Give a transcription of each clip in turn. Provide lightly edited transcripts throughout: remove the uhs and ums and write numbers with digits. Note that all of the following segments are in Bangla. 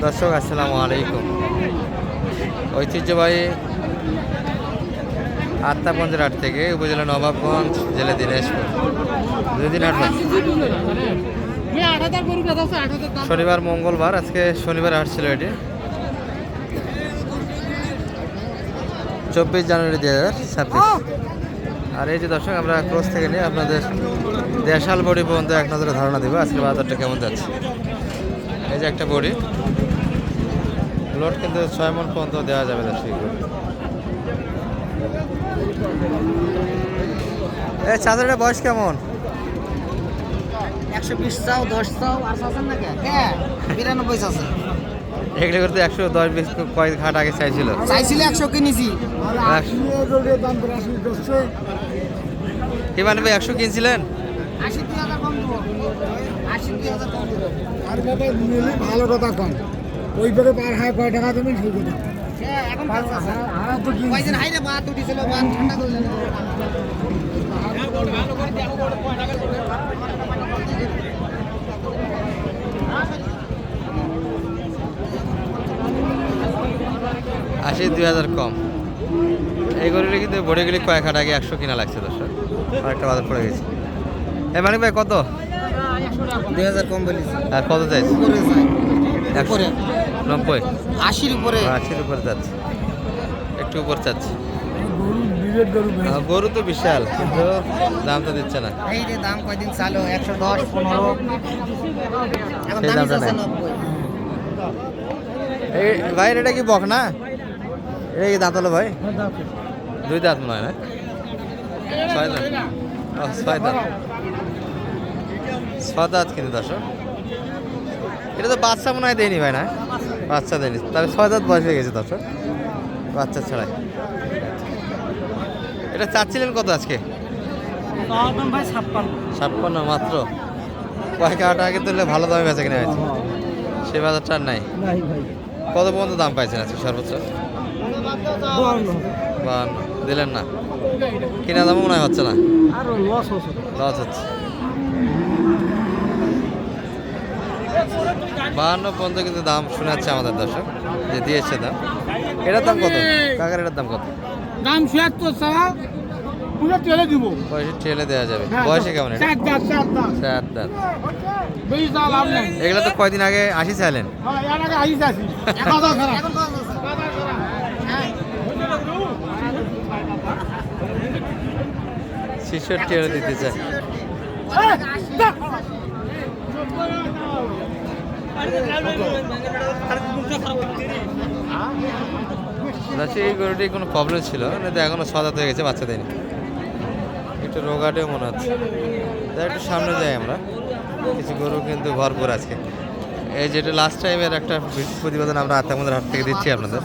দর্শক আসসালামু আলাইকুম। ঐতিহ্যবাহী আত্মাপঞ্জের হাট থেকে উপজেলা নবাবগঞ্জ, জেলা দিনাজপুর। 2 দিন হাট হচ্ছে, শনিবার মঙ্গলবার। আজকে শনিবার হাট ছিল এটি, 24 জানুয়ারি 2026। আর এই যে দর্শক, আমরা ক্রস থেকে নিয়ে আপনাদের দেশাল বড়ি পর্যন্ত এক নজরে ধারণা দেবো আজকে বাজারটা কেমন যাচ্ছে। এই যে একটা বড়ি লোড কিন্তু 6 মণ পর্যন্ত দেওয়া যাবে দর্শক। এই চাদরের বয়স কেমন? 120 চাও, 10 চাও, আর চাচ্ছেন না কে? 92 আছে। এগুলো করতে 110-20 কয়েক ঘাট আগে চাইছিল, 100 কিনেছি। কি মানে ভাই 100 কিনছিলেন? 80,000 কম দেবো। 80,000 কম দেবো। আর বাবা নিলে ভালো কথা কম, ওই করে পার হয় কয় টাকা দেবেন সেই কথা। এখন ভালো আছে। আর তো কি কয়দিন হাইরে বাত উঠিছিল, বাত ঠান্ডা করলেন। আশি 2000 কম। এই গরুগুলি কিন্তু বড়িগুলি কয়েক হাট আগে 100 কিনা লাগছে দর্শক, আরেকটা বাজার পড়ে গেছে। এই মানিক ভাই কত? 2000 কম বলিস। আর কত চাইছে? উপরে যায়। 90, 80 উপরে। 80-র উপরে যাচ্ছে, একটু উপর চাচ্ছে। গরু বিরাট গরু গরু তো বিশাল, কিন্তু দাম তো দিচ্ছে না। এই রে দাম কয়দিন চালু 110, 15। এখন সেই দাম দামটা আছে নাই। 90। এই ভাই এটা কি বক না? এটা কি দাঁত হলো ভাই? 2 দাঁত মনে হয় না? 6 দাঁত। 6 দাঁত, 6 দাঁত কিন্তু দর্শক। এটা তো বাচ্চা মনে হয় দেয়নি ভাই, না বাচ্চা দেয়নি, তবে 6 দাঁত বয়স হয়ে গেছে দর্শক, বাচ্চা ছাড়াই। এটা চাচ্ছিলেন কত আজকে? ভাই 56। 56 মাত্র। কয়েক হাট আগে তুললে ভালো দামে বেচা কিনা হয়েছে, সে বাজারটা আর নাই। নাই ভাই। কত পর্যন্ত দাম পাইছেন আজকে সর্বোচ্চ? 52 দিলেন না, কিনা দামও মনে হয় হচ্ছে না, আর লস হচ্ছে। লস হচ্ছে। 52 পর্যন্ত কিন্তু দাম শোনাচ্ছে আমাদের দর্শক, যে দিয়েছে দাম। এটার দাম কত কাকার? এটার দাম কত? দাম 76 টাকা, পুরো তেলে দিব। বয়সে ঠেলে দেওয়া যাবে। বয়সে কেমন এটা? 4 দাঁত 4 দাঁত। 4 দাঁত। বেশি দাম লাভ নাই। এগুলো তো কয়দিন আগে 80 চাইলেন। হ্যাঁ, এর আগে আইস আছি। বাজার খারাপ। এখন কত আছে? হ্যাঁ। 66 এর দিতে চায়। আচ্ছা, এই গরুটি কোনো প্রবলেম ছিল না, তো এখনো 6 দাঁত হয়ে গেছে, বাচ্চা দেয়নি। একটু রোগাটেও মনে হচ্ছে। তাই একটু সামনে যাই আমরা, কিছু গরু কিন্তু ভরপুর আজকে। এই যেটা লাস্ট টাইমের একটা প্রতিবেদন আমরা আত্মামদের হাট থেকে দিচ্ছি আপনাদের।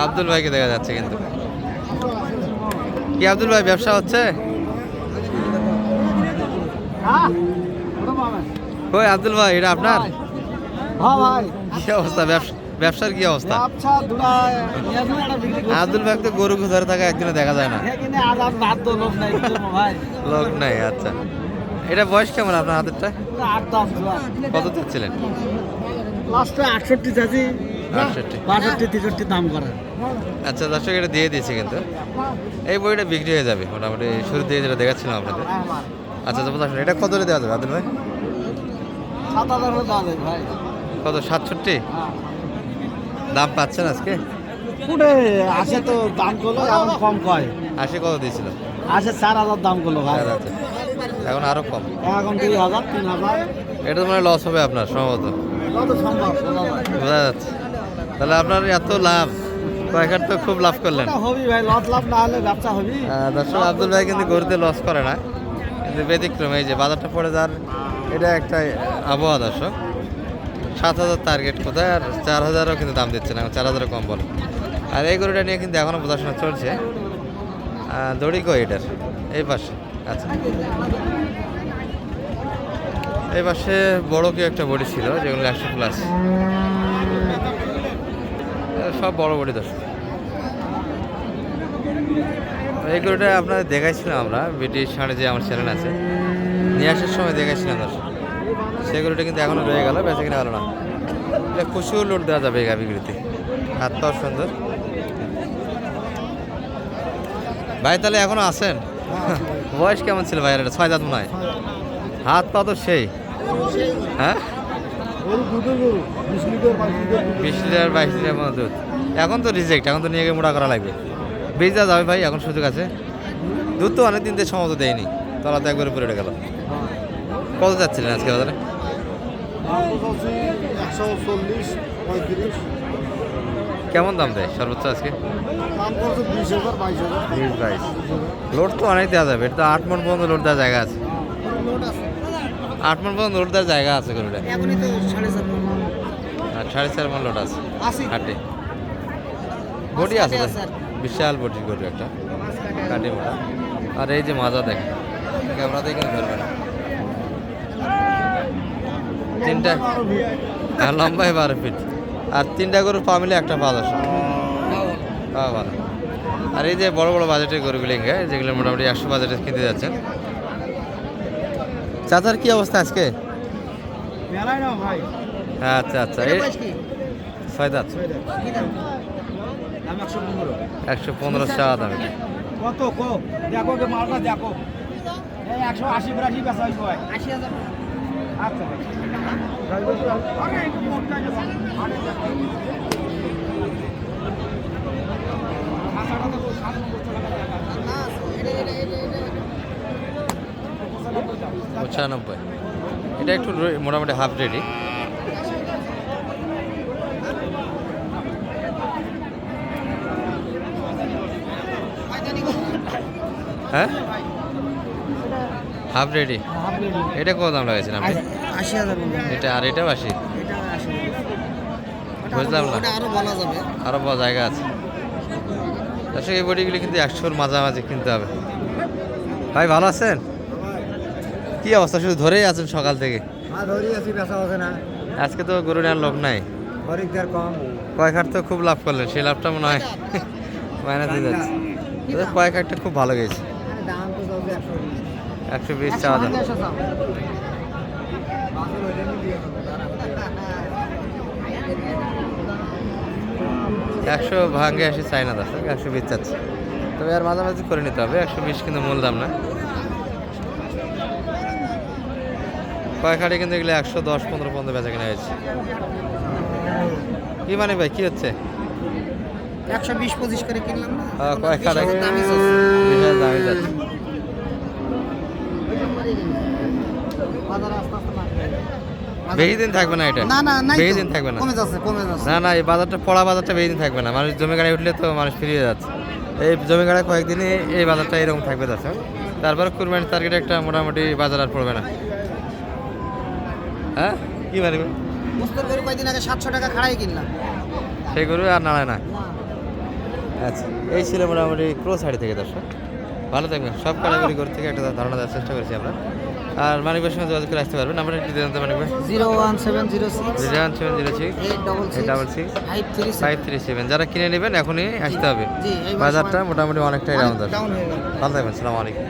আব্দুল ভাইকে দেখা যাচ্ছে কিন্তু। কি আব্দুল ভাই, ব্যবসা হচ্ছে? হ্যাঁ, ওটা পাবেন। কই আব্দুল ভাই, এটা আপনার? হ্যাঁ ভাই, কি অবস্থা ব্যবসার কি অবস্থা? আচ্ছা দুটা নিয়ে আসুন, একটা বিক্রি করছি। আব্দুল ভাই তো গরু ধরে থাকা একদিনে দেখা যায় না, এখানে আজ আর রাত তো লোক নাই, বুঝছো ভাই। লোক নাই। আচ্ছা, এটা বয়স কেমন আপনার হাতেরটা? 8-10 জোয়ান। কত চাচ্ছিলেন? লাস্টে 68 চাচ্ছি, 68। 62-63 দাম করে। আচ্ছা দর্শক, এটা দিয়ে দিয়েছি কিন্তু। এই বইটা বিক্রি হয়ে যাবে মোটামুটি, শুরু দিয়ে যেটা দেখাচ্ছিলাম আপনাদের। আচ্ছা তো আসুন, এটা কত দেওয়া যাবে আব্দুল ভাই? 7,000 হলে দেওয়া যায় ভাই। কত? 67 দাম পাচ্ছেন আজকে? কুটে আসে তো দাম করলো, এখন কম কয়। 80 কত দিয়েছিল? আসে 4,000 দাম করলো ভাই। আচ্ছা, এখন আরো কম। এখন 2,000 3,000 এটা তো মানে লস হবে আপনার সম্ভবত, কত সম্ভব বোঝা যাচ্ছে। তাহলে আপনার এত লাভ, কয়েকবার তো খুব লাভ করলেন। হবি ভাই, লস লাভ না হলে ব্যবসা হবি। দর্শক, আব্দুল ভাই কিন্তু গরুতে লস করে না, কিন্তু ব্যতিক্রম এই যে বাজারটা পড়ে যার, এটা একটা আবহাওয়া দর্শক। 7,000 টার্গেট কোথায়, আর 4,000ও কিন্তু দাম দিচ্ছে না, 4,000 কম বলে। আর এই গরুটা নিয়ে কিন্তু এখনও বোঝাশোনা চলছে। দড়ি কই এটার? এই পাশে। আচ্ছা, এই পাশে বড় কি একটা বডি ছিল, যেগুলো 100+। সব বড় বডি দর্শক। এই গরুটা আপনাদের দেখাইছিলাম আমরা, ব্রিটিশ হাটে যে আমার চ্যানেল আছে, নিয়ে আসার সময় দেখাইছিলাম দর্শক। সেগুলোটা কিন্তু এখনো রয়ে গেল, বেঁচে কিনা হলো না। এটা প্রচুর লোড দেওয়া যাবে এই গাভিগুলিতে, হাতটাও সুন্দর। ভাই তাহলে এখনো আছেন? বয়স কেমন ছিল ভাইয়ের? এটা 6 দাঁত মনে হয়। হাত পা তো সেই, হ্যাঁ 20 লিটার 22 লিটার মতো দুধ। এখন তো রিজেক্ট, এখন তো নিয়ে গিয়ে মোটা করা লাগবে। বেচ দেওয়া যাবে ভাই, এখন সুযোগ আছে। দুধ তো অনেক দিন থেকে সমত দেয়নি, তলা তো একবারে পরে গেল। কত যাচ্ছিলেন আজকে বাজারে? 140, 35 কেমন দাম দেয় সর্বোচ্চ আজকে? দাম করছে 20,000, 22,000। 20-22 লোড তো অনেক দেওয়া যাবে, এটা তো 8 মণ পর্যন্ত লোড দেওয়ার জায়গা আছে। লোড আছে 8 মণ পর্যন্ত লোড দেওয়ার জায়গা আছে গরুটা। এখনই তো 4.5 আর 4.5 মণ লোড আছে আশি। হাটে। বডি আছে কাটে আছে আর বিশাল বডির গরু একটা, কাটি মোটা। আর এই যে মাজা দেখেন, ক্যামেরাতে কিন্তু ধরবে না। তিনটা হ্যাঁ, লম্বাই 12 ফিট। আর 3টা গরুর পা মিলে একটা পা দশ পা ভালো। আর এই যে বড় বড় বাজেটের গরুগুলি যেগুলো মোটামুটি 100 বাজেটে কিনতে যাচ্ছেন। চাচার কি অবস্থা আজকে? মেলায় না ভাই, আচ্ছা আচ্ছা, এই 6 দাঁত, কি দাম? দাম 115। 115 চাওয়া দাম। কত কো দেখো কে মালটা দেখো, এই 180 82 বেচা হইব ভাই। 80,000 আচ্ছা ভাই, আরে একটু মোটা আছে আরে দেখো আসাটা তো 7 95। এটা একটু মোটামুটি হাফ রেডি। হ্যাঁ হাফ রেডি। এটা কত দাম লাগাইছেন আপনি? 80,000 বলবো। এটা আর এটা 80। এটা 80। বুঝলাম না, ওটা আরো বলা যাবে। আরও বড় জায়গা আছে। আসলে এই বডিগুলি কিন্তু 100-র মাঝামাঝি কিনতে হবে। ভাই ভালো আছেন? কি অবস্থা, শুধু ধরেই আছেন সকাল থেকে? ধরি আছি, বেচা হবে না, আজকে তো গরু নেওয়ার লোক নাই। খরিদ্দার কম। কয়েক হাট তো খুব লাভ করলেন, সেই লাভটা মনে হয় মাইনাস দিয়ে যাচ্ছে। তবে কয়েক হাটটা খুব ভালো গেছে। দাম তো যাবে 120 চাওয়া দাম। 100 ভাঙে আসি চাই না দাস, 120 চাচ্ছে। তবে আর মাঝামাঝি করে নিতে হবে, 120 কিন্তু মূল দাম না। কয়েক হাটে কিন্তু এগুলো 110-15 পর্যন্ত বেচা কেনা হয়েছে। কি মানে ভাই কি হচ্ছে? 120-25 করে কিনলাম না। কয়েক হাটে দামি চলছে। বিশাল দামে যাচ্ছে। বাজার আস্তে আস্তে বাড়বে। বেশি দিন থাকবে না এটা, না না নাই বেশি তো। দিন থাকবে না। কমে যাচ্ছে। না না, এই বাজারটা পড়া বাজারটা বেশি দিন থাকবে না। মানুষ জমি গাড়ি উঠলে তো মানুষ ফিরিয়ে যাচ্ছে। এই জমি গাড়ি কয়েকদিনই এই বাজারটা এরকম থাকবে যাচ্ছে। তারপরে কুরবানির টার্গেটে একটা মোটামুটি বাজার আর পড়বে না। হ্যাঁ কি মারবে? মুস্তর গরু কয়েকদিন আগে 700 টাকা খাড়াই কিনলাম। সেই গরু আর নাড়ায় না। আচ্ছা, এই ছিল মোটামুটি ক্রস হাড়ি থেকে দর্শক। ভালো থাকবেন, সব কাটাগরি গরু থেকে একটা ধারণা দেওয়ার চেষ্টা করেছি আমরা। আর মানিক ভাইয়ের সঙ্গে যোগাযোগ করে আসতে পারবেন। নাম্বারটা একটু জানতে মানিক ভাই? 01706 01706 866 537। যারা কিনে নেবেন এখনই আসতে হবে। জি, এই বাজারটা মোটামুটি অনেকটাই ডাউন আছে। ডাউন হয়ে গেল। ভালো থাকবেন, সালাম আলাইকুম।